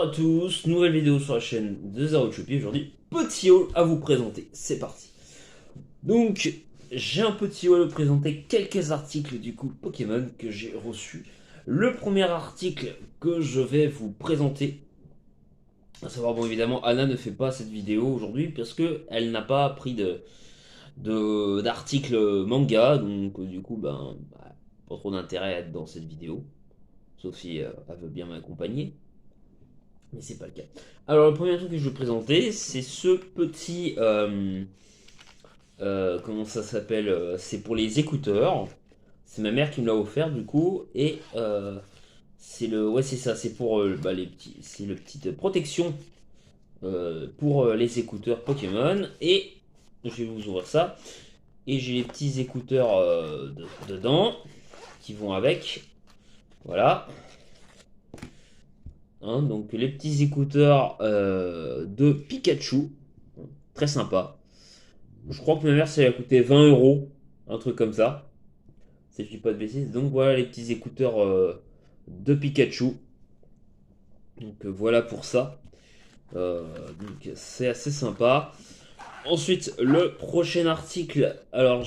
à tous, nouvelle vidéo sur la chaîne de Zero Chupi. Aujourd'hui, petit haul à vous présenter, c'est parti. Donc, j'ai un petit haul à vous présenter quelques articles du coup Pokémon que j'ai reçus. Le premier article que je vais vous présenter, à savoir bon évidemment Anna ne fait pas cette vidéo aujourd'hui parce que elle n'a pas pris d'article manga, donc du coup pas trop d'intérêt à être dans cette vidéo, sauf si elle veut bien m'accompagner. Mais c'est pas le cas. Alors, le premier truc que je vais présenter, c'est ce petit. Comment ça s'appelle C'est pour les écouteurs. C'est ma mère qui me l'a offert du coup. Et c'est le. Ouais, c'est ça. C'est pour les petits. C'est le petite protection pour les écouteurs Pokémon. Et je vais vous ouvrir ça. Et j'ai les petits écouteurs dedans qui vont avec. Voilà. Hein, donc les petits écouteurs de Pikachu, très sympa. Je crois que ma mère, ça lui a coûté 20 euros, un truc comme ça, si je dis pas de bêtises. Donc voilà les petits écouteurs de Pikachu. Donc voilà pour ça. Donc c'est assez sympa. Ensuite, le prochain article. Alors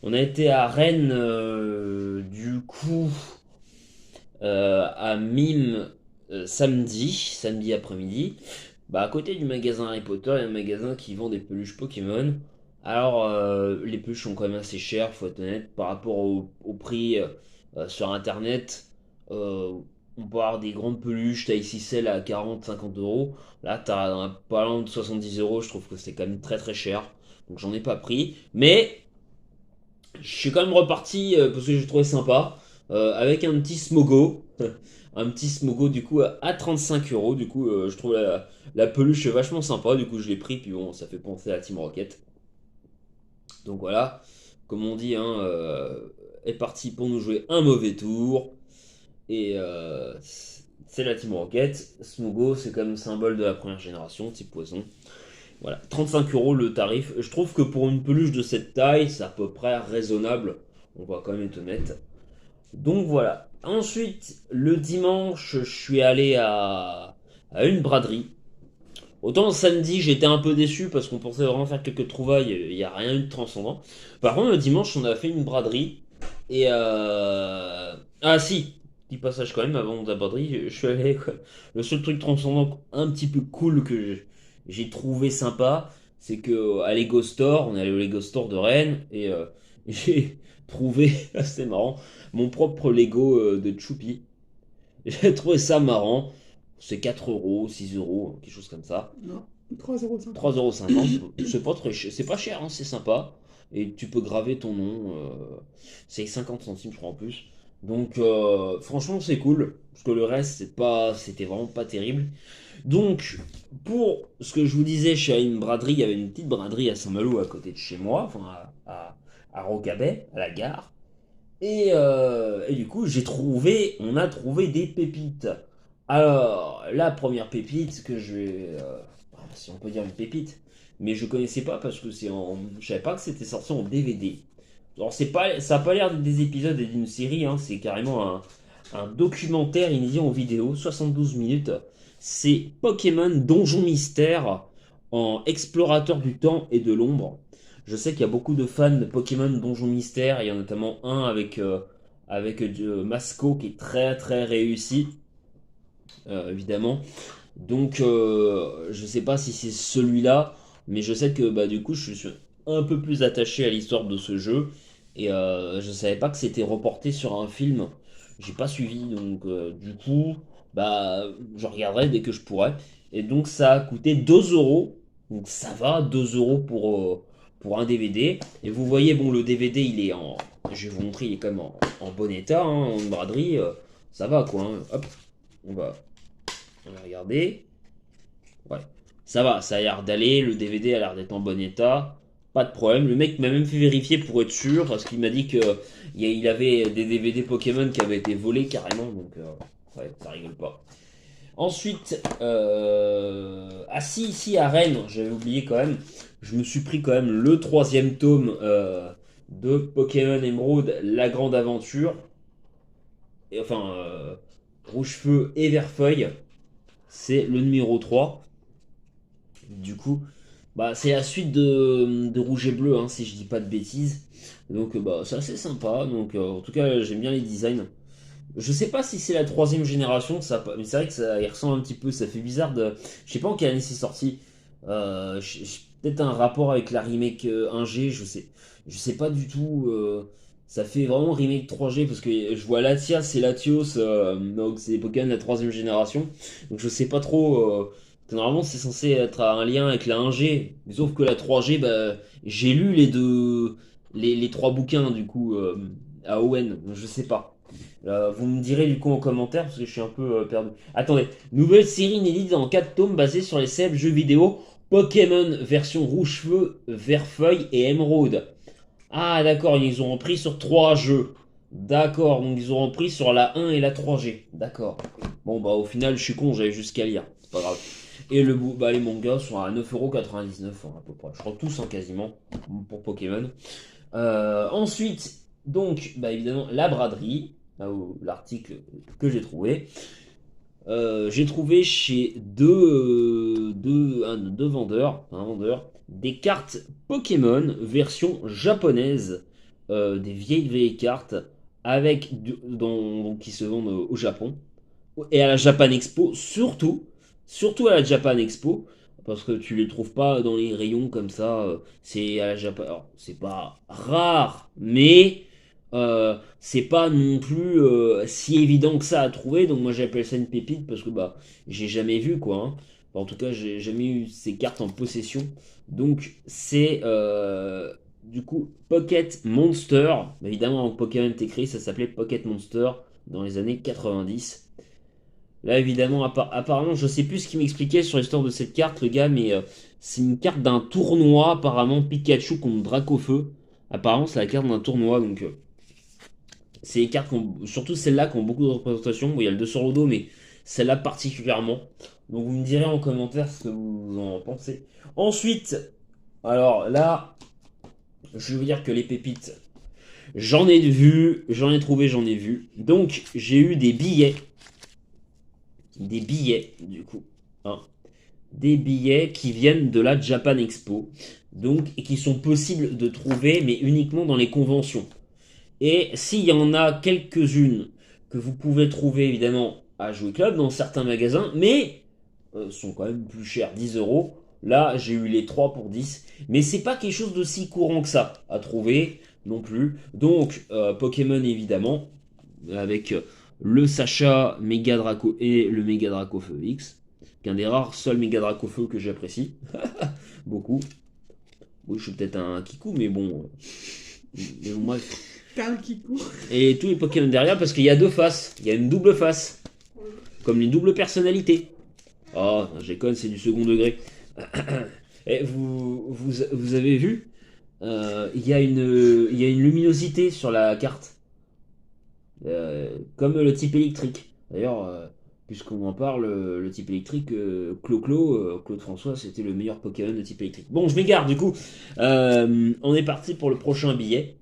on a été à Rennes du coup à Mime samedi après-midi. Bah, à côté du magasin Harry Potter, il y a un magasin qui vend des peluches Pokémon. Alors, les peluches sont quand même assez chères, faut être honnête, par rapport au prix sur internet. Euh, on peut avoir des grandes peluches taille 6L à 40-50 euros. Là, t'as pas loin de 70 euros, je trouve que c'est quand même très très cher. Donc, j'en ai pas pris. Mais, je suis quand même reparti parce que j'ai trouvé sympa avec un petit Smogo. Un petit Smogo du coup à 35 euros. Du coup, je trouve la peluche vachement sympa. Du coup, je l'ai pris. Puis bon, ça fait penser à Team Rocket. Donc voilà, comme on dit, hein, est parti pour nous jouer un mauvais tour. Et c'est la Team Rocket. Smogo, c'est comme symbole de la première génération, type poison. Voilà, 35 euros le tarif. Je trouve que pour une peluche de cette taille, c'est à peu près raisonnable. On va quand même être honnête. Donc voilà. Ensuite, le dimanche, je suis allé à une braderie. Autant samedi, j'étais un peu déçu parce qu'on pensait vraiment faire quelques trouvailles. Il n'y a rien eu de transcendant. Par contre, le dimanche, on a fait une braderie. Et ah si, petit passage quand même avant de la braderie. Je suis allé. Quoi. Le seul truc transcendant un petit peu cool que j'ai trouvé sympa, c'est que à Lego Store, on est allé au Lego Store de Rennes et j'ai trouvé, c'est marrant, mon propre Lego de Choupi. J'ai trouvé ça marrant. C'est 4 euros, 6 euros, quelque chose comme ça. Non, 3,50 3,50 €. euros, cinquante, c'est pas très cher, c'est pas cher, hein, c'est sympa. Et tu peux graver ton nom. C'est 50 centimes, je crois, en plus. Donc, franchement, c'est cool. Parce que le reste, c'était vraiment pas terrible. Donc, pour ce que je vous disais, je suis allé à une braderie. Il y avait une petite braderie à Saint-Malo à côté de chez moi, enfin à Rocabet, à la gare. Et du coup, on a trouvé des pépites. Alors, la première pépite que je vais, si on peut dire une pépite, mais je connaissais pas parce que je savais pas que c'était sorti en DVD. Alors c'est pas, ça a pas l'air des épisodes d'une série, hein, c'est carrément un documentaire inédit en vidéo, 72 minutes. C'est Pokémon Donjon Mystère en explorateur du temps et de l'ombre. Je sais qu'il y a beaucoup de fans de Pokémon Donjon Mystère. Il y a notamment un avec Masco qui est très très réussi, évidemment. Donc je sais pas si c'est celui-là, mais je sais que bah, du coup je suis un peu plus attaché à l'histoire de ce jeu. Et je savais pas que c'était reporté sur un film. J'ai pas suivi, donc du coup, bah je regarderai dès que je pourrai. Et donc ça a coûté 2 euros. Donc ça va, 2 euros pour un DVD. Et vous voyez, bon, le DVD, il est en. Je vais vous montrer, il est quand même en bon état, hein, en braderie. Ça va quoi. Hein. Hop, on va, on va regarder. Ouais, ça va, ça a l'air d'aller. Le DVD a l'air d'être en bon état. Pas de problème. Le mec m'a même fait vérifier pour être sûr, parce qu'il m'a dit que il avait des DVD Pokémon qui avaient été volés carrément. Donc, ouais, ça rigole pas. Ensuite, ah si, ici à Rennes, j'avais oublié quand même, je me suis pris quand même le troisième tome de Pokémon Emeraude, La Grande Aventure, et enfin Rouge-Feu et Vert-Feuille. c'est le numéro 3. Du coup, bah, c'est la suite de Rouge et Bleu, hein, si je dis pas de bêtises. Donc, bah, c'est assez sympa. Donc, en tout cas, j'aime bien les designs. Je sais pas si c'est la troisième génération, ça, mais c'est vrai que ça y ressemble un petit peu. Ça fait bizarre de. Je sais pas en quelle année c'est sorti. Peut-être un rapport avec la remake 1G, je sais pas du tout. Ça fait vraiment remake 3G parce que je vois Latias et Latios, donc c'est des Pokémon de la troisième génération. Donc je sais pas trop. Normalement c'est censé être un lien avec la 1G, mais sauf que la 3G, bah, j'ai lu les deux, les trois bouquins du coup à Owen, donc je sais pas. Vous me direz du coup en commentaire parce que je suis un peu perdu. Attendez, nouvelle série inédite en 4 tomes basée sur les célèbres jeux vidéo Pokémon version rouge feu, vert feuille et émeraude. Ah d'accord, ils ont repris sur 3 jeux. D'accord, donc ils ont repris sur la 1 et la 3G. D'accord. Bon bah au final je suis con, j'avais juste qu'à lire. C'est pas grave. Et bah, les mangas sont à 9,99€ à peu près. Je crois tous hein, quasiment pour Pokémon. Ensuite, donc, bah, évidemment, la braderie, l'article que j'ai trouvé chez deux vendeurs, un vendeur, des cartes Pokémon version japonaise, des vieilles cartes qui se vendent au Japon et à la Japan Expo, surtout à la Japan Expo, parce que tu les trouves pas dans les rayons comme ça. C'est à la Japan, alors, c'est pas rare, mais c'est pas non plus si évident que ça à trouver. Donc moi j'appelle ça une pépite parce que bah j'ai jamais vu quoi. Hein. Enfin, en tout cas j'ai jamais eu ces cartes en possession. Donc c'est du coup Pocket Monster. Évidemment en Pokémon écrit ça s'appelait Pocket Monster dans les années 90. Là, évidemment, apparemment, je sais plus ce qu'il m'expliquait sur l'histoire de cette carte, le gars, mais c'est une carte d'un tournoi, apparemment, Pikachu contre Dracofeu. Apparemment, c'est la carte d'un tournoi, donc c'est les cartes, surtout celles-là, qui ont beaucoup de représentations. Bon, il y a le 2 sur le dos, mais celle-là particulièrement. Donc, vous me direz en commentaire ce que vous en pensez. Ensuite, alors là, je veux dire que les pépites, j'en ai vu, j'en ai trouvé, j'en ai vu. Donc, j'ai eu des billets, du coup. Hein, des billets qui viennent de la Japan Expo, donc, et qui sont possibles de trouver, mais uniquement dans les conventions. Et s'il y en a quelques-unes que vous pouvez trouver évidemment à Jouer Club dans certains magasins, mais sont quand même plus chers, 10€. Là, j'ai eu les 3 pour 10, mais c'est pas quelque chose d'aussi courant que ça à trouver non plus. Donc, Pokémon évidemment, avec le Sacha Mega Draco et le Mega Draco Feu X, qu'un des rares seuls Mega Draco Feu que j'apprécie beaucoup. Oui, je suis peut-être un kikou, mais bon. Mais bon, bref. T'as un kikou. Et tous les Pokémon derrière, parce qu'il y a deux faces. Il y a une double face. Comme une double personnalité. Oh, j'ai conne, c'est du second degré. Et vous avez vu il y a une luminosité sur la carte. Comme le type électrique. D'ailleurs, puisqu'on en parle, le type électrique, Claude François, c'était le meilleur Pokémon de type électrique. Bon, je m'égare du coup. On est parti pour le prochain billet.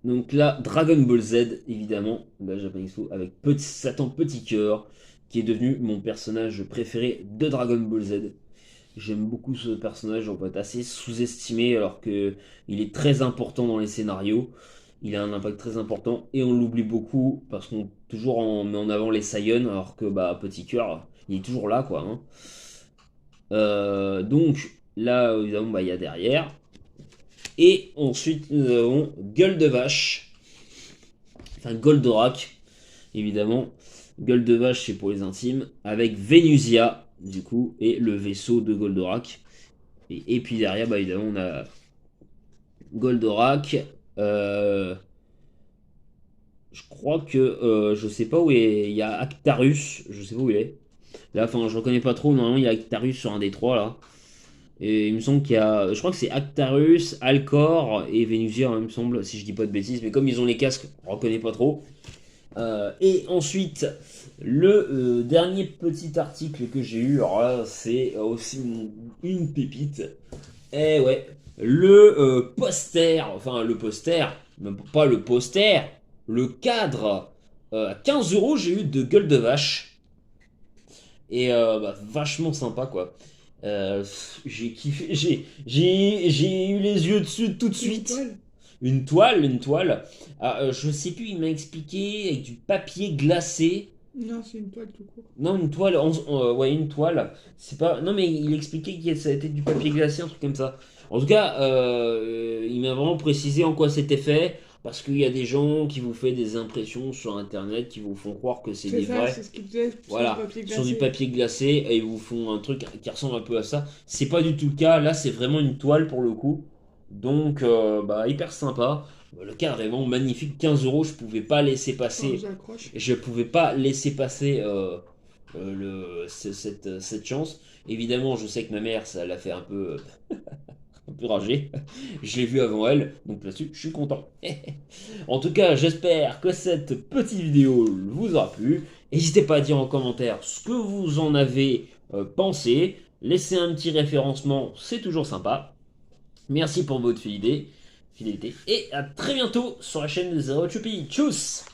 Donc là, Dragon Ball Z, évidemment, la Japan Expo, avec Satan Petit Cœur, qui est devenu mon personnage préféré de Dragon Ball Z. J'aime beaucoup ce personnage, en fait, assez sous-estimé, alors que il est très important dans les scénarios. Il a un impact très important, et on l'oublie beaucoup, parce qu'on toujours met en avant les Saiyans, alors que bah, Petit Cœur, il est toujours là, quoi. Hein. Donc, là, évidemment, bah, il y a derrière. Et ensuite, nous avons Gueule de Vache. Enfin, Goldorak, évidemment. Gueule de Vache, c'est pour les intimes. Avec Vénusia, du coup, et le vaisseau de Goldorak. Et puis derrière, bah, évidemment, on a Goldorak. Je crois que je sais pas où est. Il y a Actarus, je sais pas où il est. Là, enfin, je reconnais pas trop. Normalement, il y a Actarus sur un des trois là. Et il me semble qu'il y a. Je crois que c'est Actarus, Alcor et Venusia, hein, il me semble, si je dis pas de bêtises. Mais comme ils ont les casques, je reconnais pas trop. Et ensuite, le dernier petit article que j'ai eu, alors là, c'est aussi une pépite. Eh ouais, le poster, même pas le poster, le cadre, à 15€, j'ai eu de Gueule de Vache. Et vachement sympa quoi. J'ai kiffé, j'ai eu les yeux dessus tout de Une suite. toile? Une toile. Je sais plus, il m'a expliqué avec du papier glacé. Non, c'est une toile tout court. Non, une toile, ouais, une toile. C'est pas. Non, mais il expliquait que ça a été du papier glacé, un truc comme ça. En tout cas, il m'a vraiment précisé en quoi c'était fait. Parce qu'il y a des gens qui vous font des impressions sur Internet qui vous font croire que c'est C'est des ça, vrais. c'est ce qu'il disait sur du Voilà, papier sur du glacé. papier glacé et ils vous font un truc qui ressemble un peu à ça. C'est pas du tout le cas. Là, c'est vraiment une toile pour le coup. Donc, hyper sympa. Le cadre est vraiment magnifique. 15 euros, je pouvais pas laisser Attends, passer. j'accroche. Je pouvais pas laisser passer cette chance. Évidemment, je sais que ma mère, ça l'a fait un peu rager. Je l'ai vu avant elle, donc là-dessus, je suis content. En tout cas, j'espère que cette petite vidéo vous aura plu. N'hésitez pas à dire en commentaire ce que vous en avez pensé. Laissez un petit référencement, c'est toujours sympa. Merci pour votre fidélité. Et à très bientôt sur la chaîne de Zero Chupi. Tchuss!